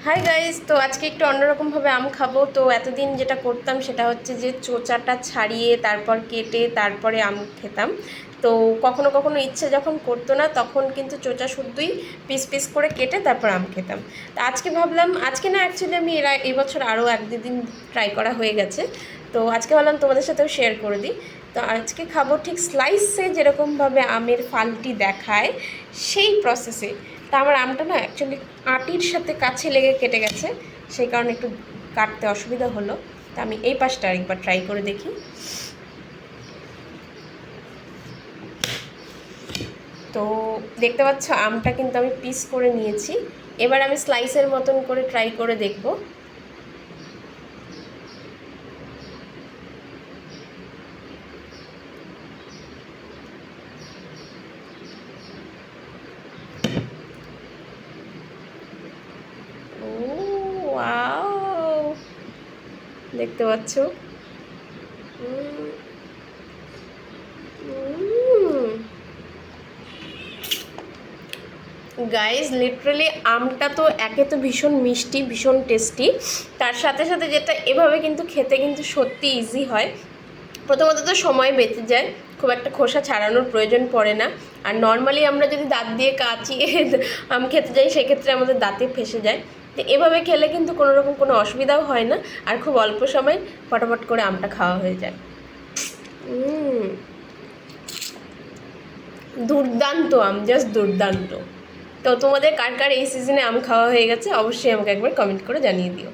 Hi guys, তো আজকে একটু অন্যরকমভাবে আম খাবো। তো এতদিন যেটা করতাম সেটা হচ্ছে যে চোচাটা ছাড়িয়ে তারপর কেটে তারপরে আম খেতাম। তো কখনো কখনো ইচ্ছে যখন করতো না তখন কিন্তু চোচা শুদ্ধই পিস পিস করে কেটে তারপর আম খেতাম। তো আজকে ভাবলাম, আজকে না অ্যাকচুয়ালি আমি এই বছর আরও এক দুদিন ট্রাই করা হয়ে গেছে। তো আজকে ভাবলাম তোমাদের সাথেও শেয়ার করে দিই। তো আজকে খাবো ঠিক স্লাইসে যেরকমভাবে আমের ফালটি দেখায় সেই প্রসেসে। তা আমার আমটা না অ্যাকচুয়ালি আটির সাথে কাছে লেগে কেটে গেছে, সেই কারণে একটু কাটতে অসুবিধা হলো। তা আমি এই পাশটা আরেকবার ট্রাই করে দেখি। তো দেখতে পাচ্ছ আমটা কিন্তু আমি পিস করে নিয়েছি। এবার আমি স্লাইসের মতন করে ট্রাই করে দেখব। ও ওয়াও, দেখতে পাচ্ছ। গাইজ লিটারালি আমটা তো একে তো ভীষণ মিষ্টি, ভীষণ টেস্টি, তার সাথে সাথে যেটা এভাবে কিন্তু খেতে কিন্তু সত্যি ইজি হয়। প্রথমত তো সময় বেঁচে যায়, খুব একটা খোসা ছাড়ানোর প্রয়োজন পড়ে না। আর নর্মালি আমরা যদি দাঁত দিয়ে কাচিয়ে আম খেতে যাই সেক্ষেত্রে আমাদের দাঁতে ফেসে যায়। তো এভাবে খেলে কিন্তু কোনো রকম কোনো অসুবিধাও হয় না, আর খুব অল্প সময় ফটাফট করে আমটা খাওয়া হয়ে যায়। দুর্দান্ত আম, জাস্ট দুর্দান্ত। তো তোমাদের কার কার এই সিজনে আম খাওয়া হয়ে গেছে অবশ্যই আমাকে একবার কমেন্ট করে জানিয়ে দিও।